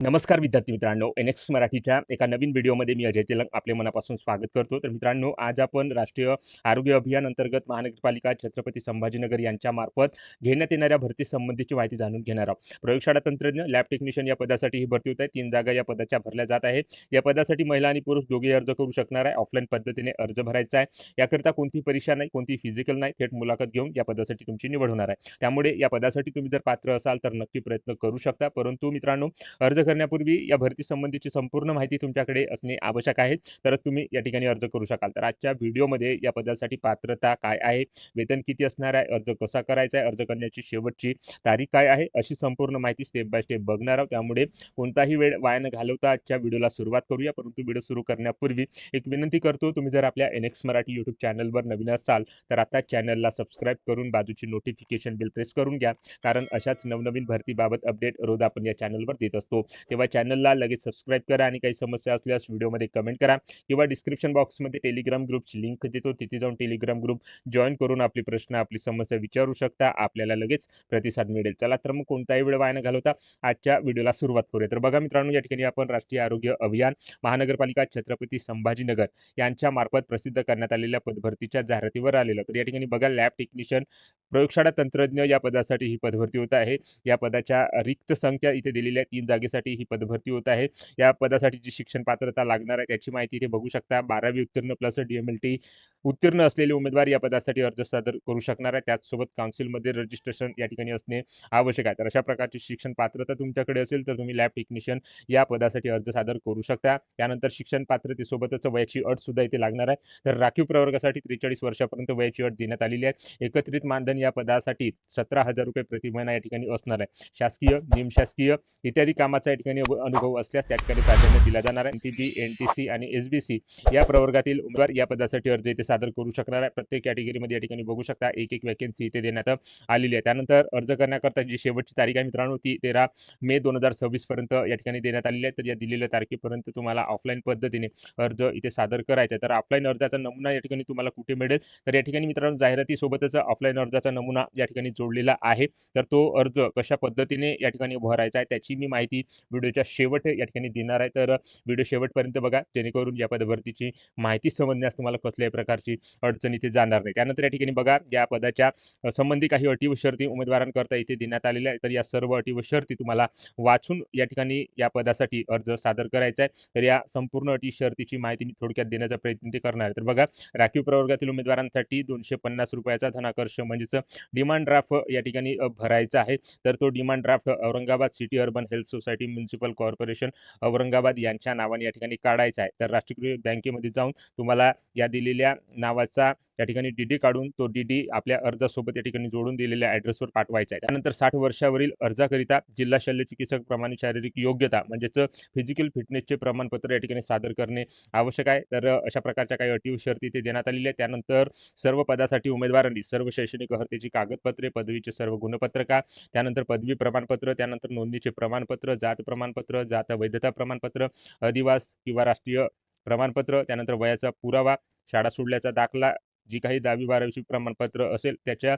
नमस्कार विद्यार्थी मित्रांनो, एन-एक्स मराठीच्या एका नवीन व्हिडिओमध्ये मी अजय तेलंग आपले मनापासून स्वागत करतो. तर मित्रांनो, आज आपण राष्ट्रीय आरोग्य अभियान अंतर्गत महानगरपालिका छत्रपती संभाजीनगर यांच्यामार्फत घेण्यात येणाऱ्या भरती संबंधीची माहिती जाणून घेणार आहोत. प्रयोगशाळा तंत्रज्ञ, लॅब टेक्निशियन या पदासाठी ही भरती होत आहे. 3 जागा या पदाच्या भरल्या जात आहे. या पदासाठी महिला आणि पुरुष दोघेही अर्ज करू शकणार आहे. ऑफलाईन पद्धतीने अर्ज भरायचा आहे. याकरिता कोणतीही परीक्षा नाही, कोणतीही फिजिकल नाही, थेट मुलाखत घेऊन या पदासाठी तुमची निवड होणार आहे. त्यामुळे या पदासाठी तुम्ही जर पात्र असाल तर नक्की प्रयत्न करू शकता. परंतु मित्रांनो, अर्ज करण्यापूर्वी या भरती संबंधीची संपूर्ण माहिती तुमच्याकडे असणे आवश्यक आहे. तरच तुम्ही या ठिकाणी अर्ज करू शकाल. तर आजच्या व्हिडिओमध्ये या पदासाठी पात्रता काय आहे, वेतन किती असणार आहे, अर्ज कसा करायचा आहे, अर्ज करण्याची शेवटची तारीख काय आहे, अशी संपूर्ण माहिती स्टेप बाय स्टेप बघणार आहोत. त्यामुळे कोणताही वेळ वाया न घालवता आजच्या व्हिडिओला सुरुवात करूया. परंतु व्हिडिओ सुरू करण्यापूर्वी एक विनंती करतो, तुम्ही जर आपल्या एन-एक्स मराठी यूट्यूब चॅनलवर नवीन असाल तर आता चॅनलला सबस्क्राईब करून बाजूची नोटिफिकेशन बेल प्रेस करून घ्या. कारण अशाच नवनवीन भरतीबाबत अपडेट रोज आपण या चॅनलवर देत असतो. तेव्हा चॅनलला लगेच सबस्क्राईब करा आणि काही समस्या असल्यास व्हिडिओमध्ये कमेंट करा किंवा डिस्क्रिप्शन बॉक्समध्ये टेलिग्राम ग्रुपची लिंक देतो, तिथे जाऊन टेलिग्राम ग्रुप जॉईन करून आपली प्रश्न, आपली समस्या विचारू शकता. आपल्याला लगेच प्रतिसाद मिळेल. चला तर मग कोणताही वेळ वाया न घालवता आजच्या व्हिडिओला सुरुवात करूया. तर बघा मित्रांनो, या ठिकाणी आपण राष्ट्रीय आरोग्य अभियान महानगरपालिका छत्रपती संभाजीनगर यांच्या मार्फत प्रसिद्ध करण्यात आलेल्या पदभरतीच्या जाहिरातीवर आलेलं. तर या ठिकाणी बघा, लॅब टेक्निशियन प्रयोगशाळा तंत्रज्ञ या पदासाठी ही पदभरती होत आहे. या पदाच्या रिक्त संख्या इथे दिलेली आहे. 3 जागेसाठी ही पदभरती होत आहे. या पदासाठी जी शिक्षण पात्रता लागणार आहे त्याची माहिती इथे बघू शकता. 12वी उत्तीर्ण प्लस डी-एम-एल-टी उत्तीर्ण असलेले उमेदवार या पदासाठी अर्ज सादर करू शकणार आहे. त्याचसोबत काउन्सिलमध्ये रजिस्ट्रेशन या ठिकाणी असणे आवश्यक आहे. तर अशा प्रकारची शिक्षण पात्रता तुमच्याकडे असेल तर तुम्ही लॅब टेक्निशियन या पदासाठी अर्ज सादर करू शकता. त्यानंतर शिक्षण पात्रतेसोबतच वयाची अट सुद्धा इथे लागणार आहे. तर राखीव प्रवर्गासाठी 43 वर्षापर्यंत वयाची अट देण्यात आलेली आहे. एकत्रित मानधन या पदासाठी ₹17,000 प्रति महिना या ठिकाणी असणार आहे. शासकीय, निमशासकीय इत्यादी कामाचा या ठिकाणी अनुभव असल्यास त्या ठिकाणी प्राधान्य दिला जाणार आहे. एन-टी-बी, एन-टी-सी आणि एस-बी-सी या प्रवर्गातील उमेदवार या पदासाठी अर्ज इथे सादर करू शकणार आहे. प्रत्येक कॅटेगरीमध्ये या ठिकाणी बघू शकता एक वॅकन्सी इथे देण्यात आलेली आहे. त्यानंतर अर्ज करण्याकरता जी शेवटची तारीख आहे मित्रांनो, ती 13 मे 2026 पर्यंत या ठिकाणी देण्यात आलेली आहे. तर या दिलेल्या तारखेपर्यंत तुम्हाला ऑफलाईन पद्धतीने अर्ज इथे सादर करायचा आहे. तर ऑफलाईन अर्जाचा नमुना या ठिकाणी तुम्हाला कुठे मिळेल, तर या ठिकाणी मित्रांनो जाहिरातीसोबतच ऑफलाईन अर्जाचा नमुना या ठिकाणी जोडलेला आहे. तर तो अर्ज कशा पद्धतीने या ठिकाणी भरायचा आहे त्याची मी माहिती व्हिडिओच्या शेवट या ठिकाणी देणार आहे. तर व्हिडिओ शेवटपर्यंत बघा, जेणेकरून या पदभरतीची माहिती समजण्यास तुम्हाला कुठल्याही प्रकारची अडचण इथे जाणार नाही. त्यानंतर या ठिकाणी बघा, या पदाच्या संबंधी काही अटी व शर्ती उमेदवारांकरता इथे देण्यात आलेल्या आहेत. तर या सर्व अटी व शर्ती तुम्हाला वाचून या ठिकाणी या पदासाठी अर्ज सादर करायचा आहे. तर या संपूर्ण अटी शर्तीची माहिती मी थोडक्यात देण्याचा प्रयत्न करणार आहे. तर बघा, राखीव प्रवर्गातील उमेदवारांसाठी ₹250 धनाकर्ष म्हणजेच डिमांड ड्राफ्ट या ठिकाणी भरायचा आहे. तर तो demand draft Aurangabad city urban health society municipal corporation Aurangabad यांच्या नावाने या ठिकाणी काढायचा आहे. तर राष्ट्रीय बँकेमध्ये जाऊन तुम्हाला या दिलेल्या नावाचा या ठिकाणी डी-डी काढून तो डी-डी आपल्या अर्जासोबत या ठिकाणी जोडून दिलेल्या ॲड्रेसवर पाठवायचा आहे. त्यानंतर 60 वर्षावरील अर्जाकरिता जिल्हा शल्य चिकित्सक प्रमाणित शारीरिक योग्यता म्हणजेच फिजिकल फिटनेसचे प्रमाणपत्र या ठिकाणी सादर करणे आवश्यक आहे. तर अशा प्रकारच्या काही अटी व शर्ती इथे देण्यात आलेल्या आहेत. त्यानंतर सर्व पदासाठी उमेदवारांनी सर्व शैक्षणिक अर्हतेची कागदपत्रे, पदवीचे सर्व गुणपत्रका, त्यानंतर पदवी प्रमाणपत्र, त्यानंतर नोंदणीचे प्रमाणपत्र, जात प्रमाणपत्र, जात वैधता प्रमाणपत्र, अधिवास किंवा राष्ट्रीय प्रमाणपत्र, त्यानंतर वयाचा पुरावा, शाळा सोडल्याचा दाखला, जी काही 10वी-12वीची प्रमाणपत्र असेल त्याच्या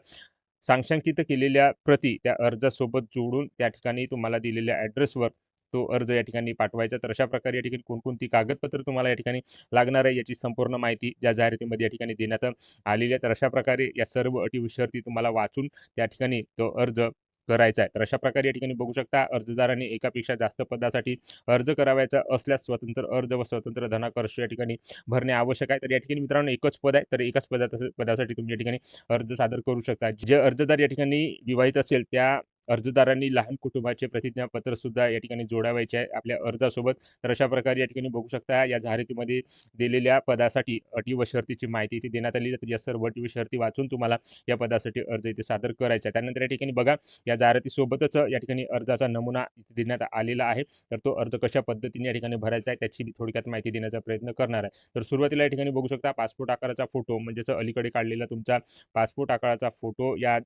साक्षांकित केलेल्या प्रती त्या अर्जासोबत जोडून त्या ठिकाणी तुम्हाला दिलेल्या ॲड्रेसवर तो अर्ज या ठिकाणी पाठवायचा. तर अशा प्रकारे या ठिकाणी कोणकोणती कागदपत्र तुम्हाला या ठिकाणी लागणार आहे याची संपूर्ण माहिती ज्या जाहिरातीमध्ये या ठिकाणी देण्यात आलेली आहे. तर अशा प्रकारे या सर्व अटी व शर्ती तुम्हाला वाचून त्या ठिकाणी तो अर्ज करायचा आहे. तर अशा प्रकारे या ठिकाणी बघू शकता, अर्जदारांनी एकापेक्षा जास्त पदासाठी अर्ज करावयाचा असल्यास स्वतंत्र अर्ज व स्वतंत्र धनाकर्ष या ठिकाणी भरणे आवश्यक आहे. तर या ठिकाणी मित्रांनो एकच पद आहे, तर एकाच पदासाठी तुम्ही या ठिकाणी अर्ज सादर करू शकता. जे अर्जदार या ठिकाणी विवाहित असेल त्या अर्जदारांनी लहान कुटुंबाचे प्रतिज्ञापत्र सुद्धा या ठिकाणी जोडावायचे आहे आपल्या अर्जासोबत. तर अशा प्रकारे या ठिकाणी बघू शकता, या जाहिरातीमध्ये दिलेल्या पदासाठी अटी व शर्तीची माहिती इथे देण्यात आली आहे. तर या सर्व अटी व शर्ती वाचून तुम्हाला या पदासाठी अर्ज इथे सादर करायचा आहे. त्यानंतर या ठिकाणी बघा, या जाहिरातीसोबतच या ठिकाणी अर्जाचा नमुना इथे देण्यात आलेला आहे. तर तो अर्ज कशा पद्धतीने या ठिकाणी भरायचा आहे त्याची मी थोडक्यात माहिती देण्याचा प्रयत्न करणार आहे. तर सुरुवातीला या ठिकाणी बघू शकता, पासपोर्ट आकाराचा फोटो म्हणजेच अलीकडे काढलेला तुमचा पासपोर्ट आकाराचा फोटो या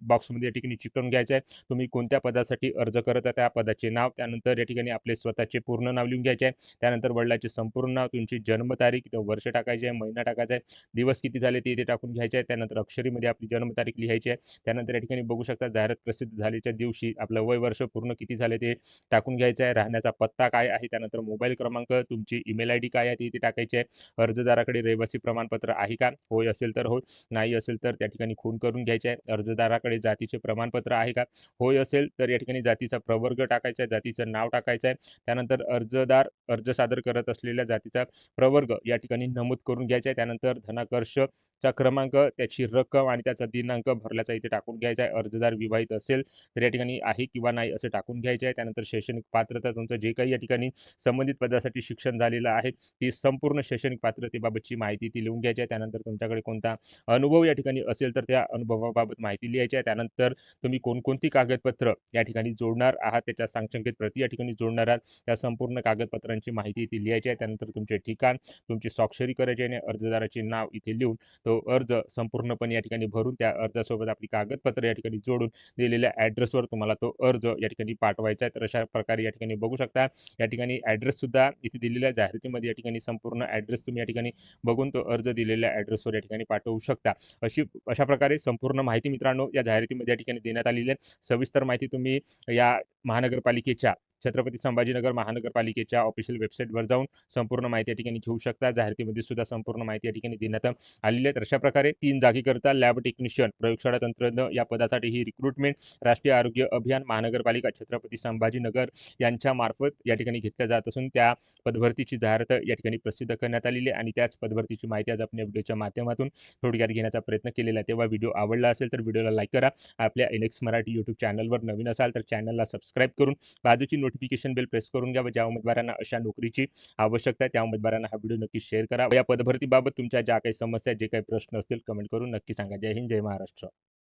बॉक्समध्ये या ठिकाणी चिकटवून घ्यायचं आहे. तुम्ही कोणत्या पदासाठी अर्ज करत आहे त्या पदाचे नाव, त्यानंतर या ठिकाणी आपले स्वतःचे पूर्ण नाव लिहून घ्यायचे आहे. त्यानंतर वडिलांचे संपूर्ण नाव, तुमची जन्मतारीख, इथं वर्ष टाकायचे आहे, महिना टाकायचा आहे, दिवस किती झाले ते इथे टाकून घ्यायचे आहे. त्यानंतर अक्षरीमध्ये आपली जन्मतारीख लिहायची आहे. त्यानंतर या ठिकाणी बघू शकता जाहिरात प्रसिद्ध झाल्याच्या दिवशी आपलं वय वर्ष पूर्ण किती झाले ते टाकून घ्यायचं आहे. राहण्याचा पत्ता काय आहे, त्यानंतर मोबाईल क्रमांक, तुमची ईमेल आयडी काय आहे ती इथे टाकायची आहे. अर्जदाराकडे रहिवासी प्रमाणपत्र आहे का? होय असेल तर होय, नाही असेल तर त्या ठिकाणी खून करून घ्यायचे आहे. अर्जदाराकडे जातीचे प्रमाणपत्र आहे का? होय असेल तर या ठिकाणी जातीचा प्रवर्ग टाकायचा आहे, जातीचं नाव टाकायचं आहे. त्यानंतर अर्जदार अर्ज सादर करत असलेल्या जातीचा प्रवर्ग या ठिकाणी नमूद करून घ्यायचा आहे. त्यानंतर धनाकर्षचा क्रमांक, त्याची रक्कम आणि त्याचा दिनांक भरल्याचा इथे टाकून घ्यायचा आहे. अर्जदार विवाहित असेल तर या ठिकाणी आहे किंवा नाही असं टाकून घ्यायचे आहे. त्यानंतर शैक्षणिक पात्रता, तुमचं जे काही या ठिकाणी संबंधित पदासाठी शिक्षण झालेलं आहे, ती संपूर्ण शैक्षणिक पात्रतेबाबतची माहिती ती लिहून घ्यायची आहे. त्यानंतर तुमच्याकडे कोणता अनुभव या ठिकाणी असेल तर त्या अनुभवाबाबत माहिती लिहायची आहे. त्यानंतर तुम्ही कोणकोणती कागदपत्र या ठिकाणी जोडणार आहात, त्याच्या सांख्यिकीत प्रती या ठिकाणी जोडणार आहात, त्या संपूर्ण कागदपत्रांची माहिती ती लिहायची आहे. त्यानंतर तुमचे ठिकाण, तुमची स्वाक्षरी करायची आणि अर्जदाराचे नाव इथे लिहून तो अर्ज संपूर्णपणे या ठिकाणी भरून त्या अर्जासोबत आपली कागदपत्र या ठिकाणी जोडून दिलेल्या ॲड्रेसवर तुम्हाला तो अर्ज या ठिकाणी पाठवायचा आहे. तर अशा प्रकारे या ठिकाणी बघू शकता. या ठिकाणी ॲड्रेससुद्धा इथे दिलेल्या जाहिरातीमध्ये या ठिकाणी संपूर्ण ॲड्रेस तुम्ही या ठिकाणी बघून तो अर्ज दिलेल्या ॲड्रेसवर या ठिकाणी पाठवू शकता. अशा प्रकारे संपूर्ण माहिती मित्रांनो या जाहिरातीमध्ये या ठिकाणी देण्यात आलेली आहे. सविस्तर माहिती तुम्ही या महानगरपालिकेच्या छत्रपती संभाजीनगर महानगरपालिकेच्या ऑफिशियल वेबसाईटवर जाऊन संपूर्ण माहिती या ठिकाणी घेऊ शकता. जाहिरातीमध्ये सुद्धा संपूर्ण माहिती या ठिकाणी देण्यात आलेली आहे. तर अशा प्रकारे 3 जागेकरता लॅब टेक्निशियन, प्रयोगशाळा तंत्रज्ञ या पदासाठी ही रिक्रुटमेंट राष्ट्रीय आरोग्य अभियान महानगरपालिका छत्रपती संभाजीनगर यांच्यामार्फत या ठिकाणी घेतल्या जात असून त्या पदभरतीची जाहिरात या ठिकाणी प्रसिद्ध करण्यात आलेली आहे आणि त्याच पदभरतीची माहिती आज आपण या व्हिडिओच्या माध्यमातून थोडक्यात घेण्याचा प्रयत्न केलेला आहे. तेव्हा व्हिडिओ आवडला असेल तर व्हिडिओला लाईक करा. आपल्या एनएक्स मराठी यूट्यूब चॅनलवर नवीन असाल तर चॅनलला सबस्क्राईब करून बाजूची नोटिफिकेशन बेल प्रेस करून घ्या व ज्या उमेदवारांना अशा नोकरीची आवश्यकता आहे त्या उमेदवारांना हा व्हिडिओ नक्की शेअर करा. या पदभरतीबाबत तुमच्या ज्या काही समस्या, जे काही प्रश्न असतील कमेंट करून नक्की सांगा. जय हिंद, जय महाराष्ट्र.